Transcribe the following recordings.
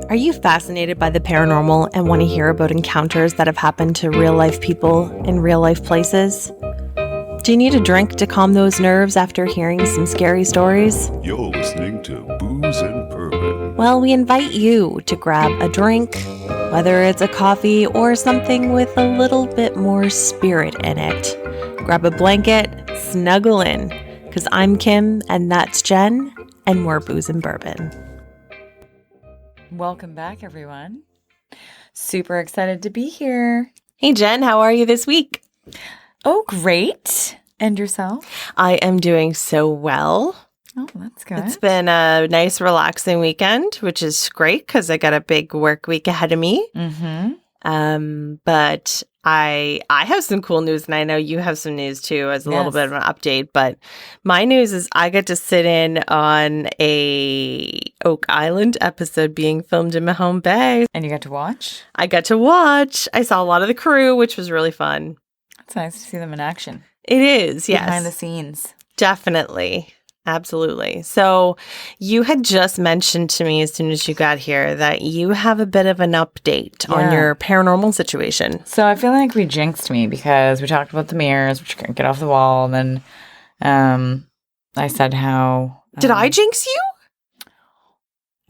Are you fascinated by the paranormal and want to hear about encounters that have happened to real-life people in real-life places? Do you need a drink to calm those nerves after hearing some scary stories? You're listening to Booze and Bourbon. Well, we invite you to grab a drink, whether it's a coffee or something with a little bit more spirit in it. Grab a blanket, snuggle in, because I'm Kim and that's Jen, and we're Booze and Bourbon. Welcome back, everyone. Super excited to be here. Hey, Jen, how are you this week? Oh, great. And yourself? I am doing so well. Oh, that's good. It's been a nice, relaxing weekend, which is great because I got a big work week ahead of me. But I have some cool news, and I know you have some news too, as a little bit of an update. But my news is I get to sit in on a Oak Island episode being filmed in Mahone Bay. And you got to watch? I got to watch. I saw a lot of the crew, which was really fun. It's nice to see them in action. It is, yes. Behind the scenes. Definitely. Absolutely. So you had just mentioned to me as soon as you got here that you have a bit of an update on your paranormal situation. So I feel like we jinxed me because we talked about the mirrors, which couldn't get off the wall. And then I said how... Did I jinx you?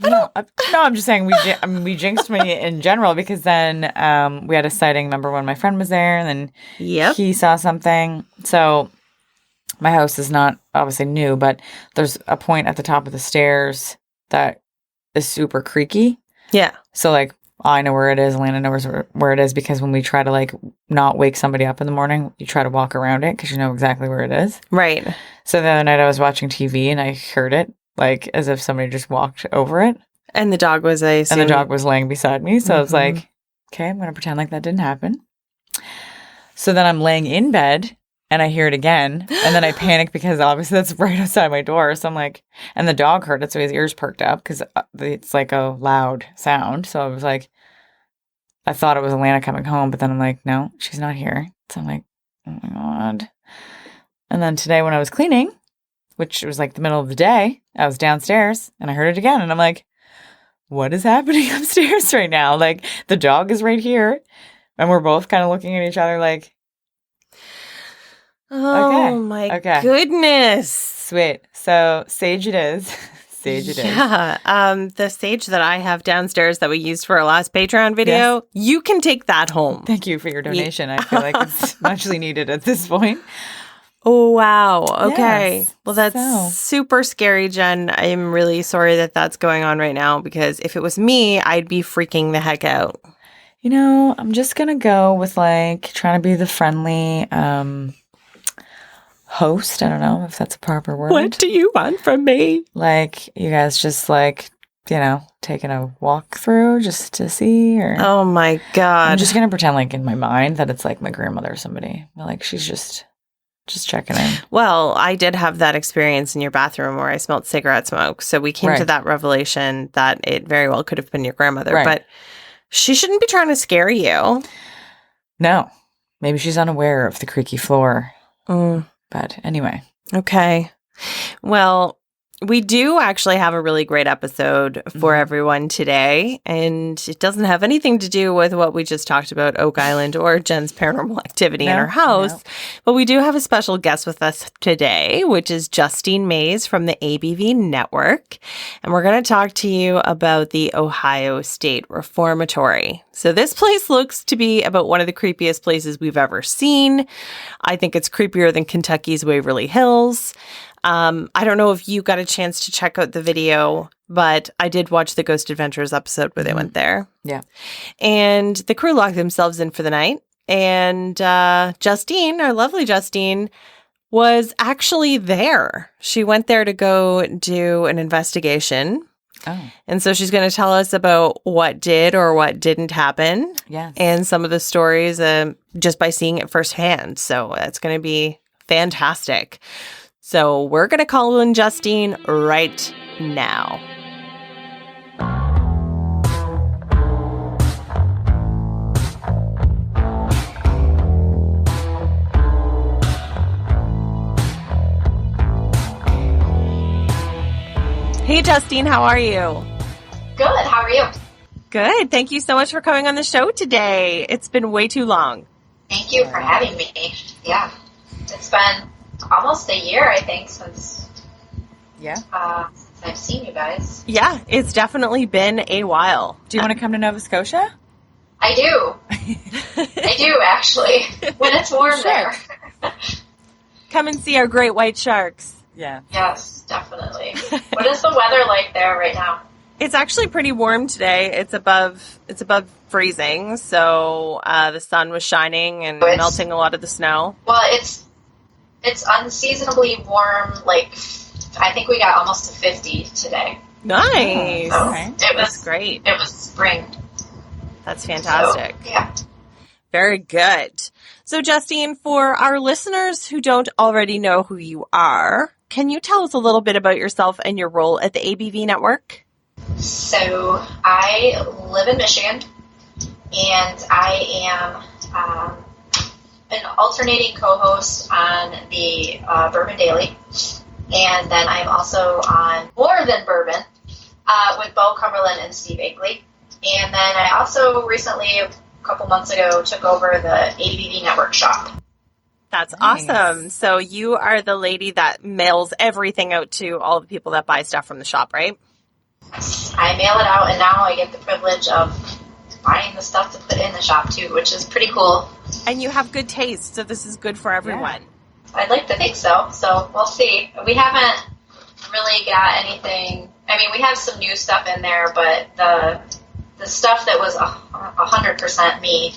No, I'm just saying we jinxed me in general because then we had a sighting. Remember when my friend was there and then he saw something. So my house is not obviously new, but there's a point at the top of the stairs that is super creaky. Yeah. So like I know where it is. Lana knows where it is because when we try to like not wake somebody up in the morning, you try to walk around it because you know exactly where it is. Right. So the other night I was watching TV and I heard it. Like, as if somebody just walked over it. And the dog was And the dog was laying beside me. So I was like, okay, I'm going to pretend like that didn't happen. So then I'm laying in bed, and I hear it again. And then I panic because obviously that's right outside my door. So I'm like, and the dog heard it, so his ears perked up because it's like a loud sound. So I was like, I thought it was Alana coming home, but then I'm like, no, she's not here. So I'm like, oh my God. And then today when I was cleaning, which was like the middle of the day, I was downstairs and I heard it again. And I'm like, what is happening upstairs right now? Like, the dog is right here. And we're both kind of looking at each other like, oh my goodness. Sweet. So sage it is. Sage it is. Yeah. The sage that I have downstairs that we used for our last Patreon video, you can take that home. Thank you for your donation. I feel like it's muchly needed at this point. Oh, wow. Okay. Yes. Well, that's super scary, Jen. I'm really sorry that that's going on right now because if it was me, I'd be freaking the heck out. You know, I'm just going to go with like trying to be the friendly host. I don't know if that's a proper word. What do you want from me? Like, you guys just like, you know, taking a walk through just to see or... Oh, my God. I'm just going to pretend like in my mind that it's like my grandmother or somebody. Like, she's just checking in. Well, I did have that experience in your bathroom where I smelled cigarette smoke. So we came to that revelation that it very well could have been your grandmother. Right. But she shouldn't be trying to scare you. No. Maybe she's unaware of the creaky floor. But anyway. Okay. Well, we do actually have a really great episode for everyone today, and it doesn't have anything to do with what we just talked about, Oak Island or Jen's paranormal activity in her house, but we do have a special guest with us today, which is Justine Mays from the ABV Network, and we're going to talk to you about the Ohio State Reformatory. So this place looks to be about one of the creepiest places we've ever seen. I think it's creepier than Kentucky's Waverly Hills. I don't know if you got a chance to check out the video, but I did watch the Ghost Adventures episode where they went there. Yeah. And the crew locked themselves in for the night. And Justine, our lovely Justine, was actually there. She went there to go do an investigation. Oh. And so she's going to tell us about what did or what didn't happen. Yes. And some of the stories just by seeing it firsthand. So it's going to be fantastic. So we're going to call in Justine right now. Hey, Justine, how are you? Good. How are you? Good. Thank you so much for coming on the show today. It's been way too long. Thank you for having me. Yeah. It's been almost a year, I think, since I've seen you guys. Yeah, it's definitely been a while. Do you want to come to Nova Scotia? I do. I do, actually, when it's warm there. Come and see our great white sharks. Yeah. Yes, definitely. What is the weather like there right now? It's actually pretty warm today. It's above freezing, so the sun was shining and melting a lot of the snow. Well, it's unseasonably warm. Like, I think we got almost to 50 today. Nice. So Okay. That's great. It was spring. That's fantastic. So, yeah. Very good. So, Justine, for our listeners who don't already know who you are, can you tell us a little bit about yourself and your role at the ABV Network? So I live in Michigan, and I am an alternating co-host on the Bourbon Daily, and then I'm also on More Than Bourbon with Bo Cumberland and Steve Agley. And then I also recently, a couple months ago, took over the ABV Network shop. That's Nice. awesome. So you are the lady that mails everything out to all the people that buy stuff from the shop, right? I mail it out, and now I get the privilege of buying the stuff to put in the shop, too, which is pretty cool. And you have good taste, so this is good for everyone. I'd like to think so, so we'll see. We haven't really got anything. I mean, we have some new stuff in there, but the stuff that was 100% me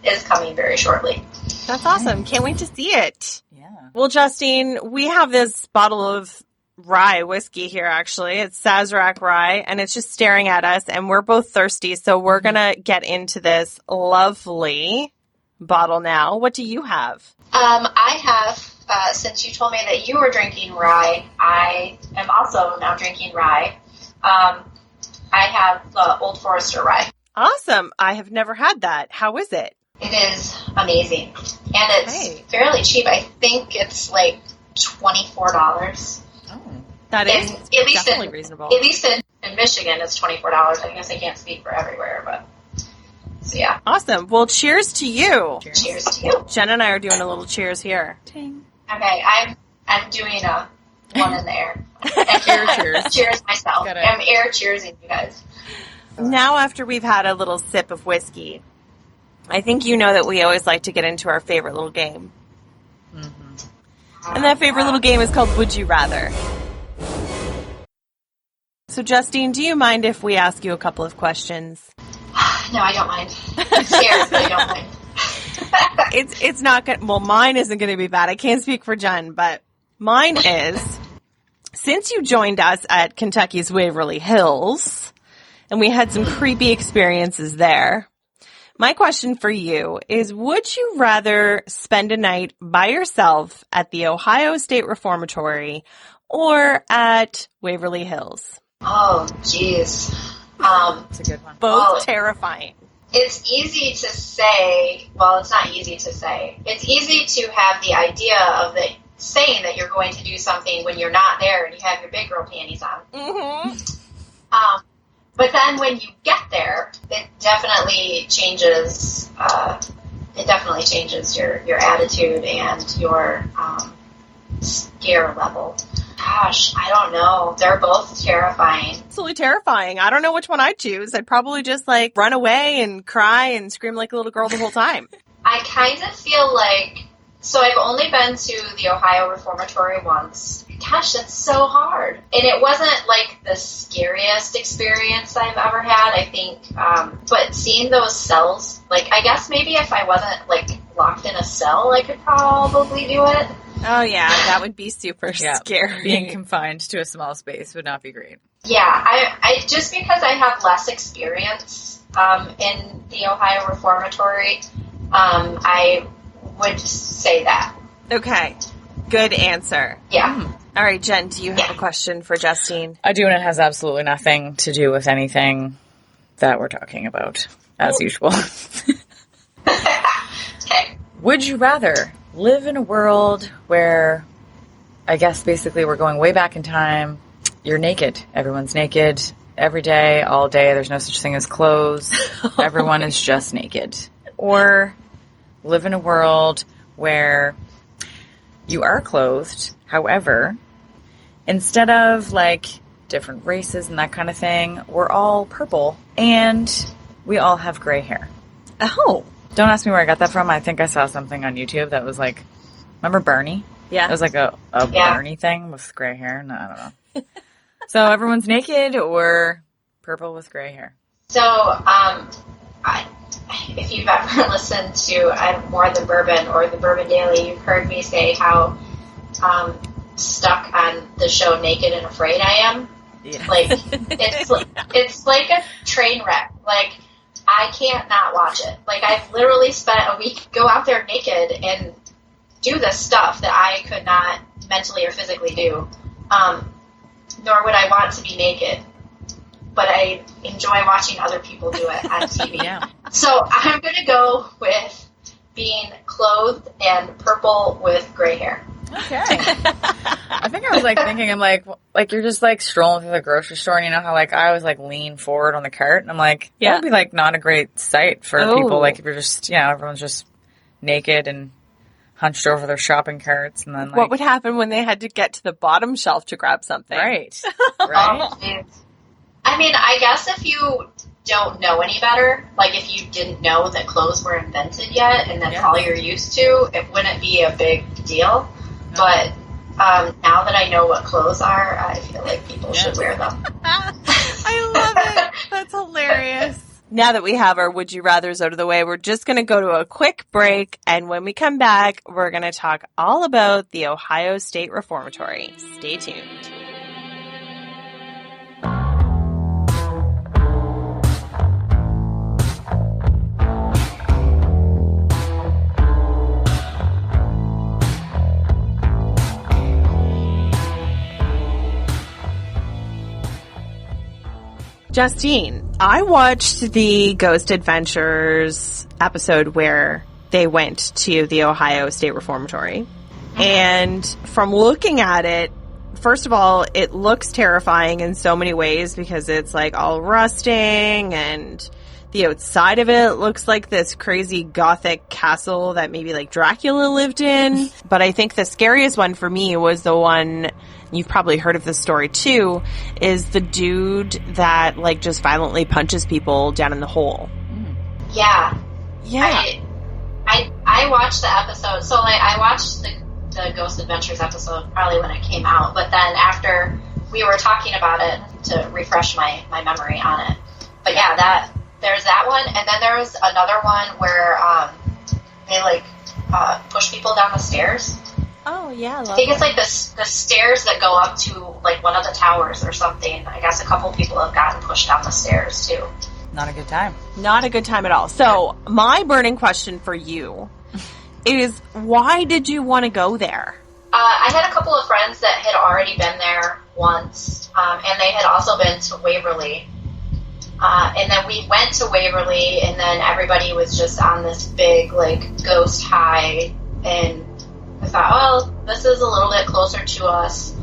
is coming very shortly. That's awesome. Can't wait to see it. Yeah. Well, Justine, we have this bottle of rye whiskey here, actually. It's Sazerac rye, and it's just staring at us, and we're both thirsty, so we're going to get into this lovely bottle now. What do you have? I have, since you told me that you were drinking rye, I am also now drinking rye. I have the Old Forester rye. Awesome. I have never had that. How is it? It is amazing, and it's fairly cheap. I think it's like $24. Oh. That is At least definitely reasonable. At least in Michigan, it's $24. I guess I can't speak for everywhere, but so yeah. Awesome. Well, cheers to you. Cheers to you. Jen and I are doing a little cheers here. Ting. Okay, I'm doing a one in the air. Cheers. Cheers myself. Got it. I'm air cheersing you guys. Now, after we've had a little sip of whiskey, I think you know that we always like to get into our favorite little game. And that favorite little game is called Would You Rather. So, Justine, do you mind if we ask you a couple of questions? No, I don't mind. I'm scared, but I don't mind. It's not good. Well, mine isn't going to be bad. I can't speak for Jen, but mine is, since you joined us at Kentucky's Waverly Hills, and we had some creepy experiences there, my question for you is, would you rather spend a night by yourself at the Ohio State Reformatory or at Waverly Hills? Oh, jeez. It's a good one. Both terrifying. It's easy to say, well, it's not easy to say. It's easy to have the idea of saying that you're going to do something when you're not there and you have your big girl panties on. Mm-hmm. But then when you get there, it definitely changes. It definitely changes your attitude and your scare level. Gosh, I don't know. They're both terrifying. Absolutely terrifying. I don't know which one I'd choose. I'd probably just run away and cry and scream like a little girl the whole time. I kind of feel like, so I've only been to the Ohio Reformatory once. Gosh, that's so hard. And it wasn't like the scariest experience I've ever had, I think. But seeing those cells, I guess maybe if I wasn't locked in a cell, I could probably do it. Oh, yeah, that would be super scary. Being confined to a small space would not be great. Yeah, I just because I have less experience in the Ohio Reformatory, I would say that. Okay, good answer. Yeah. All right, Jen, do you have a question for Justine? I do, and it has absolutely nothing to do with anything that we're talking about, as usual. Okay. Would you rather live in a world where, I guess basically we're going way back in time, you're naked, everyone's naked, every day, all day. There's no such thing as clothes. Everyone is just naked. Or live in a world where you are clothed. However, instead of like different races and that kind of thing, we're all purple and we all have gray hair. Oh. Don't ask me where I got that from. I think I saw something on YouTube that was like, remember Bernie? Yeah. It was like a Bernie thing with gray hair. No, I don't know. So everyone's naked or purple with gray hair. So, if you've ever listened to More Than Bourbon or the Bourbon Daily, you've heard me say how stuck on the show Naked and Afraid I am. Yeah. Like, it's like a train wreck. Like, I can't not watch it. Like, I've literally spent a week go out there naked and do this stuff that I could not mentally or physically do. Nor would I want to be naked. But I enjoy watching other people do it on TV. Yeah. So I'm going to go with being clothed and purple with gray hair. Okay. I think I was like thinking, I'm like you're just like strolling through the grocery store and you know how like I was like lean forward on the cart and I'm like, that would be like not a great sight for people. Like if you're just, you know, everyone's just naked and hunched over their shopping carts and then like. What would happen when they had to get to the bottom shelf to grab something? Right. Right. I mean, I guess if you don't know any better, like if you didn't know that clothes were invented yet and that's all you're used to, it wouldn't be a big deal. No. But now that I know what clothes are, I feel like people should wear them. I love it. That's hilarious. Now that we have our Would You Rathers out of the way, we're just going to go to a quick break. And when we come back, we're going to talk all about the Ohio State Reformatory. Stay tuned. Justine, I watched the Ghost Adventures episode where they went to the Ohio State Reformatory. And from looking at it, first of all, it looks terrifying in so many ways because it's like all rusting and the outside of it looks like this crazy gothic castle that maybe like Dracula lived in. But I think the scariest one for me was the one, you've probably heard of this story too, is the dude that like just violently punches people down in the hole. Yeah. Yeah. I watched the episode. So like I watched the Ghost Adventures episode probably when it came out, but then after we were talking about it to refresh my memory on it. But yeah, there's that one, and then there was another one where they like push people down the stairs. Oh yeah, I think it's like the stairs that go up to like one of the towers or something. I guess a couple people have gotten pushed down the stairs too. Not a good time. Not a good time at all. So my burning question for you is, why did you want to go there? I had a couple of friends that had already been there once, and they had also been to Waverly. And then we went to Waverly, and then everybody was just on this big, like, ghost high, and I thought, well, this is a little bit closer to us.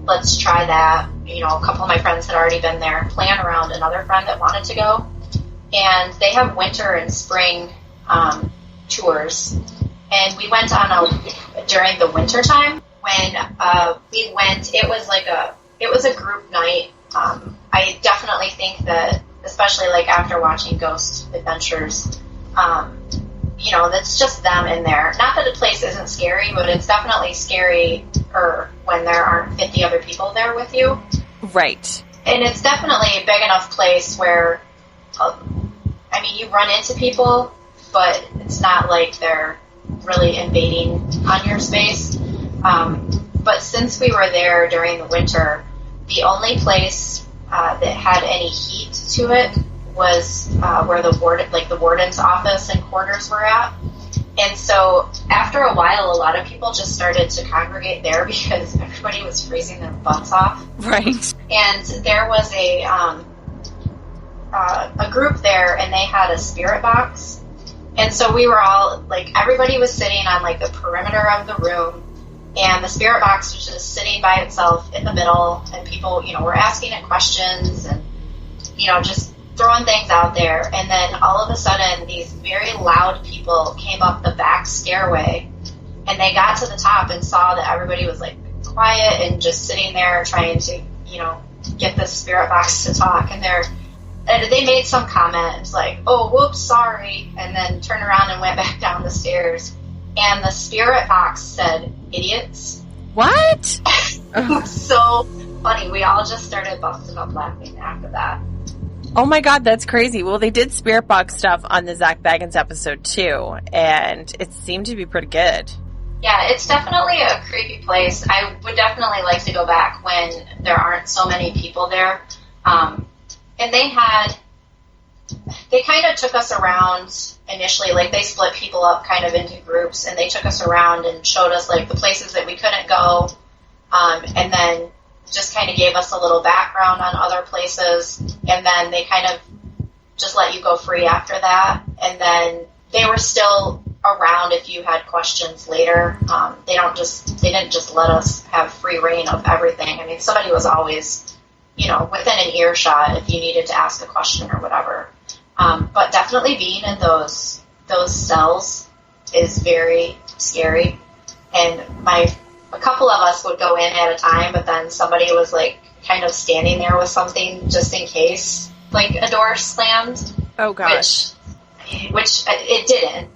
Let's try that. You know, a couple of my friends had already been there, playing around another friend that wanted to go. And they have winter and spring tours. And we went on during the winter time. When we went, it was a group night. I definitely think that, especially like after watching Ghost Adventures, you know, that's just them in there. Not that the place isn't scary, but it's definitely scary when there aren't 50 other people there with you. Right. And it's definitely a big enough place where, I mean, you run into people, but it's not like they're really invading on your space. But since we were there during the winter, the only place that had any heat to it was where the warden's office and quarters were at. And so after a while, a lot of people just started to congregate there because everybody was freezing their butts off. Right. And there was a group there, and they had a spirit box. And so we were all, like, everybody was sitting on, like, the perimeter of the room, and the spirit box was just sitting by itself in the middle, and people, were asking it questions and, just throwing things out there. And then all of a sudden, these very loud people came up the back stairway, and they got to the top and saw that everybody was like quiet and just sitting there trying to, get the spirit box to talk. And they made some comment like, "Oh, whoops, sorry," and then turned around and went back down the stairs. And the spirit box said, "Idiots." What? It was so funny. We all just started busting up laughing after that. Oh my God, that's crazy. Well, they did spirit box stuff on the Zach Baggins episode too, and it seemed to be pretty good. Yeah, it's definitely a creepy place. I would definitely like to go back when there aren't so many people there. And they kind of took us around initially, like they split people up kind of into groups, and they took us around and showed us like the places that we couldn't go, and then just kind of gave us a little background on other places, and then they kind of just let you go free after that. And then they were still around if you had questions later. They didn't just let us have free reign of everything. I mean, somebody was always, within an earshot if you needed to ask a question or whatever. But definitely being in those cells is very scary. And a couple of us would go in at a time, but then somebody was like kind of standing there with something just in case, like a door slammed. Oh gosh. Which it didn't.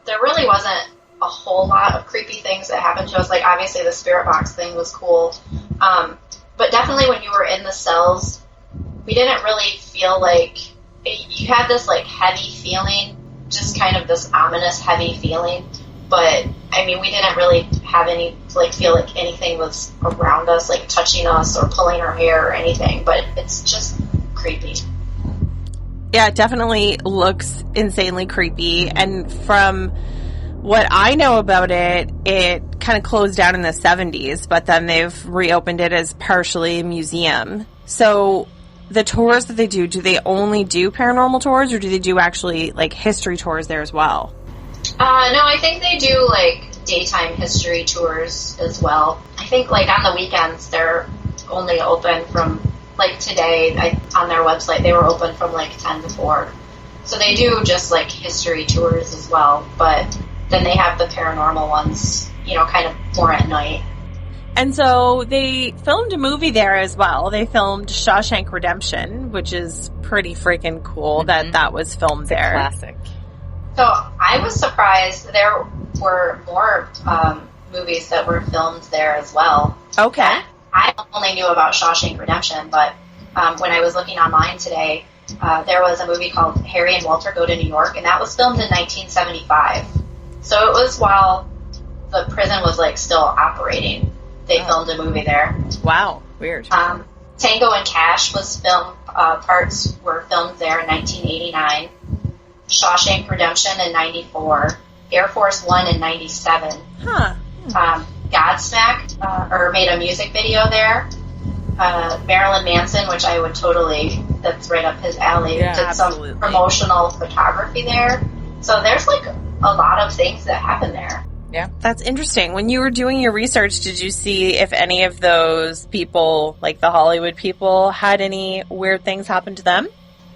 There really wasn't a whole lot of creepy things that happened to us. Like, obviously the spirit box thing was cool. But definitely when you were in the cells, we didn't really feel like... You had this, like, heavy feeling, just kind of this ominous, heavy feeling. But, I mean, we didn't really have feel like anything was around us, like, touching us or pulling our hair or anything. But it's just creepy. Yeah, it definitely looks insanely creepy. And from what I know about it, it kind of closed down in the 70s, but then they've reopened it as partially a museum. So the tours that they do they only do paranormal tours, or do they do actually, like, history tours there as well? No, I think they do, like, daytime history tours as well. I think, like, on the weekends, they're only open from... Like today, on their website, they were open from like 10 to 4. So they do just like history tours as well. But then they have the paranormal ones, kind of more at night. And so they filmed a movie there as well. They filmed Shawshank Redemption, which is pretty freaking cool that was filmed there. Classic. So I was surprised there were more movies that were filmed there as well. Okay. I only knew about Shawshank Redemption, but when I was looking online today, there was a movie called Harry and Walter Go to New York, and that was filmed in 1975. So it was while the prison was like still operating. They filmed a movie there. Wow, weird. Tango and Cash was filmed. Parts were filmed there in 1989. Shawshank Redemption in 94. Air Force One in 97. Huh. Godsmack, made a music video there. Marilyn Manson, which I would totally, that's right up his alley, Yeah, did absolutely. some promotional photography there. So there's like a lot of things that happen there. Yeah. That's interesting. When you were doing your research, did you see if any of those people, like the Hollywood people, had any weird things happen to them?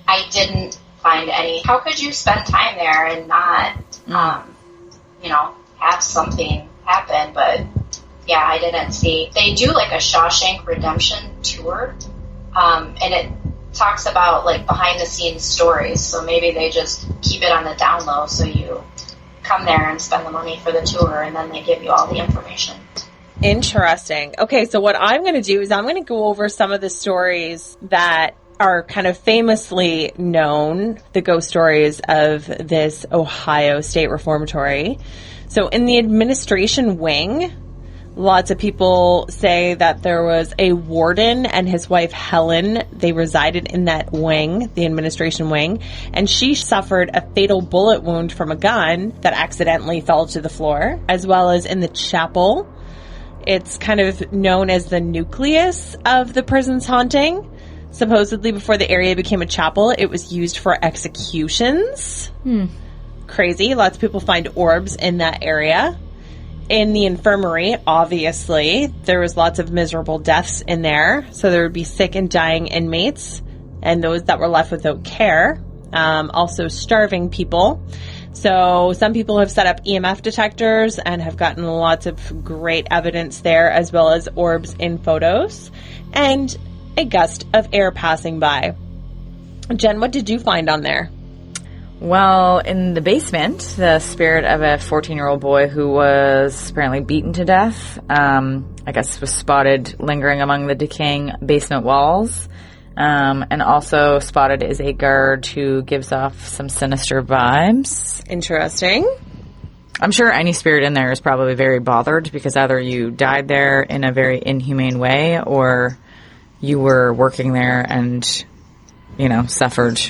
I didn't find any. How could you spend time there and not, have something happen? But yeah, I didn't see. They do like a Shawshank Redemption tour, and it talks about like behind the scenes stories. So maybe they just keep it on the down low, so you come there and spend the money for the tour, and then they give you all the information. Interesting. Okay, so what I'm going to do is I'm going to go over some of the stories that are kind of famously known, the ghost stories of this Ohio State Reformatory. So in the administration wing, lots of people say that there was a warden and his wife Helen. They resided in that wing, the administration wing, and she suffered a fatal bullet wound from a gun that accidentally fell to the floor, as well as in the chapel. It's kind of known as the nucleus of the prison's haunting. Supposedly, before the area became a chapel, it was used for executions. Crazy. Lots of people find orbs in that area. in the infirmary, obviously, there was lots of miserable deaths in there. So there would be sick and dying inmates and those that were left without care. Also starving people. So some people have set up EMF detectors and have gotten lots of great evidence there, as well as orbs in photos and a gust of air passing by. Jen, what did you find on there? Well, in the basement, the spirit of a 14-year-old boy who was apparently beaten to death, I guess was spotted lingering among the decaying basement walls. And also spotted is a guard who gives off some sinister vibes. Interesting. I'm sure any spirit in there is probably very bothered because either you died there in a very inhumane way or you were working there and, you know, suffered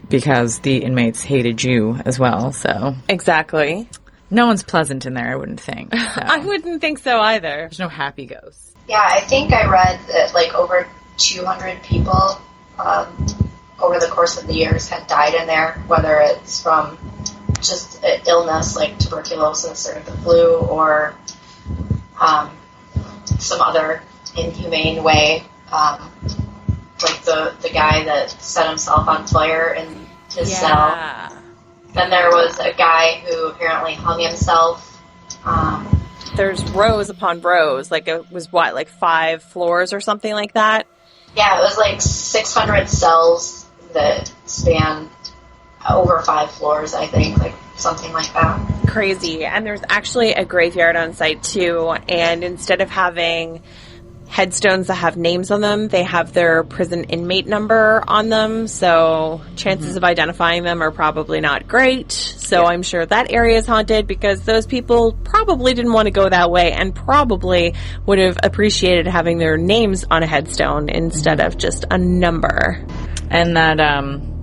because the inmates hated you as well. So Exactly. no one's pleasant in there, I wouldn't think. So. I wouldn't think so either. There's no happy ghosts. Yeah, I think I read that like over 200 people over the course of the years had died in there, whether it's from just an illness like tuberculosis or the flu or some other inhumane way, like the guy that set himself on fire in his cell. Then there was a guy who apparently hung himself. There's rows upon rows. Like it was what, like 5 floors or something like that? Yeah, it was like 600 cells that span over 5 floors, I think, like something like that. Crazy. And there's actually a graveyard on site too. And instead of having headstones that have names on them, they have their prison inmate number on them. So chances of identifying them are probably not great. So I'm sure that area is haunted because those people probably didn't want to go that way and probably would have appreciated having their names on a headstone instead of just a number. And that,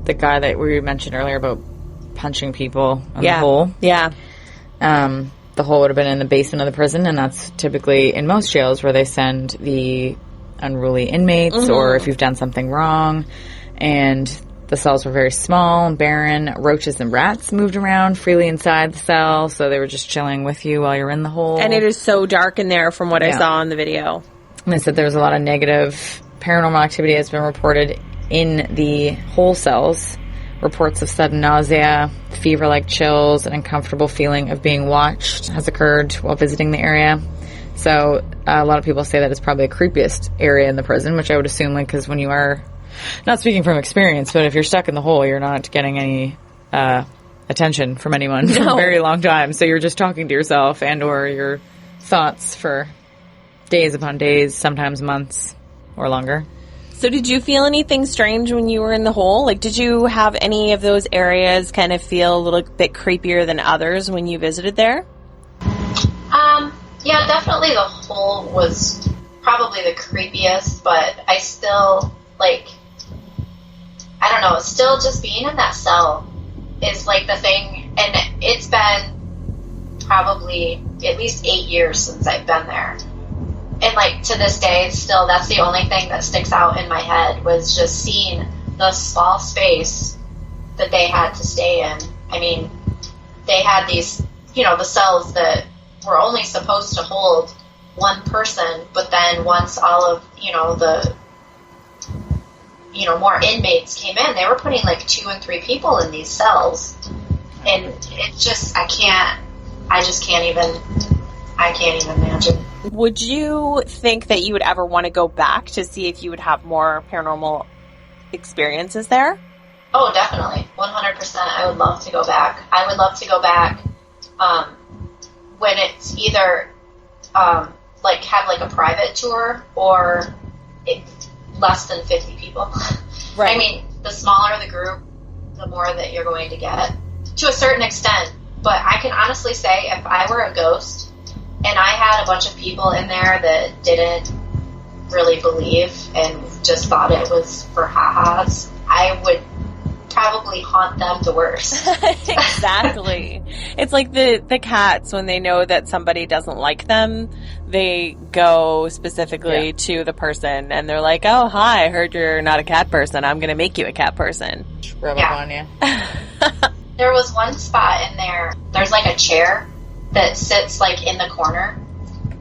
the guy that we mentioned earlier about punching people in the hole. Yeah. The hole would have been in the basement of the prison, and that's typically in most jails where they send the unruly inmates or if you've done something wrong. And the cells were very small and barren. Roaches and rats moved around freely inside the cell, so they were just chilling with you while you're in the hole. And it is so dark in there from what I saw in the video. And they said there was a lot of negative paranormal activity has been reported in the hole cells. Reports of sudden nausea, fever-like chills, an uncomfortable feeling of being watched has occurred while visiting the area. So a lot of people say that it's probably the creepiest area in the prison, which I would assume, like, because when you are, not speaking from experience, but if you're stuck in the hole, you're not getting any attention from anyone for a very long time. So you're just talking to yourself and or your thoughts for days upon days, sometimes months or longer. So did you feel anything strange when you were in the hole? Like, did you have any of those areas kind of feel a little bit creepier than others when you visited there? Yeah, definitely the hole was probably the creepiest, but I still, like, I don't know, still just being in that cell is, like, the thing, and it's been probably at least 8 years since I've been there. And, like, to this day, still, that's the only thing that sticks out in my head was just seeing the small space that they had to stay in. I mean, they had these, you know, the cells that were only supposed to hold one person, but then once all of, you know, the, you know, more inmates came in, they were putting, like, 2 and 3 people in these cells. And it's just, I can't even imagine. Would you think that you would ever want to go back to see if you would have more paranormal experiences there? Oh, definitely. 100%. I would love to go back. I would love to go back when it's either like have like a private tour or less than 50 people. Right. I mean, the smaller the group, the more that you're going to get to a certain extent. But I can honestly say if I were a ghost and I had a bunch of people in there that didn't really believe and just thought it was for ha-has, I would probably haunt them the worst. Exactly. It's like the cats, when they know that somebody doesn't like them, they go specifically to the person and they're like, oh, hi, I heard you're not a cat person. I'm going to make you a cat person. Rub up on you. There was one spot in there, there's like a chair that sits like in the corner,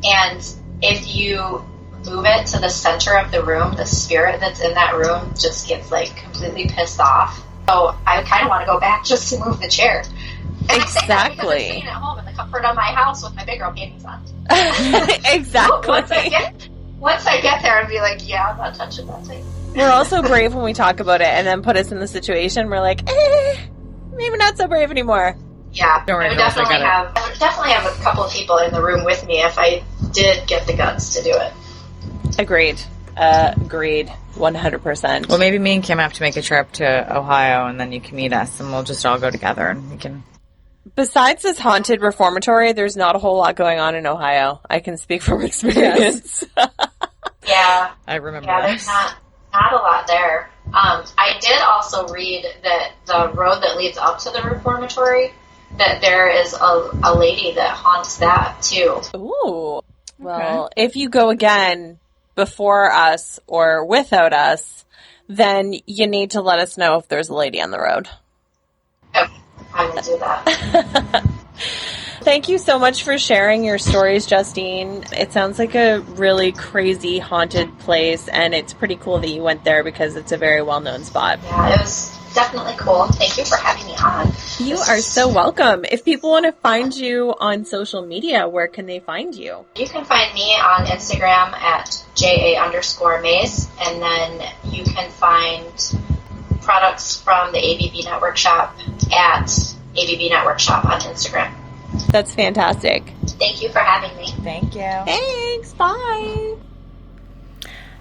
and if you move it to the center of the room, the spirit that's in that room just gets like completely pissed off. So I kind of want to go back just to move the chair. And I say that because I'm Exactly. sitting at home in the comfort of my house with my big girl panties on. Exactly. Once I get there, I'd be like, yeah, I'm not touching that thing. We're also brave when we talk about it and then put us in the situation. We're like, maybe not so brave anymore. Yeah, Don't worry, I would girls, I definitely have a couple of people in the room with me if I did get the guts to do it. Agreed. Agreed. 100%. Well, maybe me and Kim have to make a trip to Ohio, and then you can meet us, and we'll just all go together, and we can... Besides this haunted reformatory, there's not a whole lot going on in Ohio. I can speak from experience. Yeah. I remember Yeah, that. there's not a lot there. I did also read that the road that leads up to the reformatory, that there is a lady that haunts that too. Ooh. Well, if you go again before us or without us, then you need to let us know if there's a lady on the road. Okay, I will do that. Thank you so much for sharing your stories, Justine. It sounds like a really crazy haunted place, and it's pretty cool that you went there because it's a very well-known spot. Yeah, it was definitely cool. Thank you for having me on. You are so welcome. If people want to find you on social media, where can they find you? You can find me on Instagram at JA_Mays, and then you can find products from the ABV Network shop at ABV Network shop on Instagram. That's fantastic. Thank you for having me. Thank you. Thanks. Bye.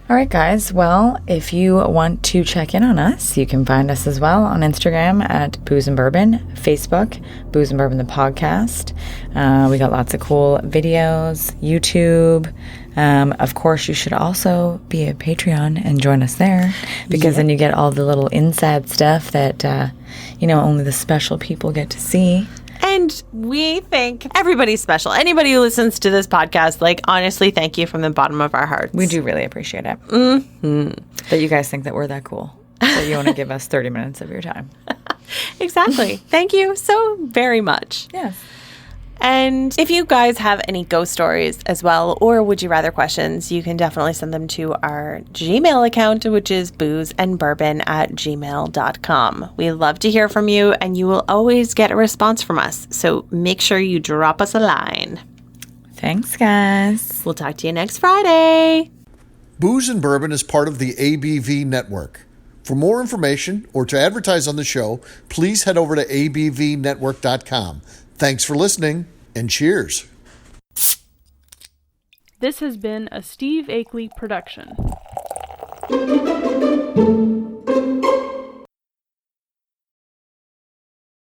All right, guys. Well, if you want to check in on us, you can find us as well on Instagram at Booze and Bourbon, Facebook, Booze and Bourbon the podcast. We got lots of cool videos, YouTube. Of course, you should also be a Patreon and join us there because then you get all the little inside stuff that, only the special people get to see. And we think everybody's special. Anybody who listens to this podcast, honestly, thank you from the bottom of our hearts. We do really appreciate it. Mm-hmm. That you guys think that we're that cool. That you want to give us 30 minutes of your time. Exactly. Thank you so very much. Yes. And if you guys have any ghost stories as well, or would you rather questions, you can definitely send them to our Gmail account, which is boozeandbourbon@gmail.com. We love to hear from you, and you will always get a response from us. So make sure you drop us a line. Thanks, guys. We'll talk to you next Friday. Booze and Bourbon is part of the ABV Network. For more information or to advertise on the show, please head over to abvnetwork.com. Thanks for listening, and cheers. This has been a Steve Akeley production.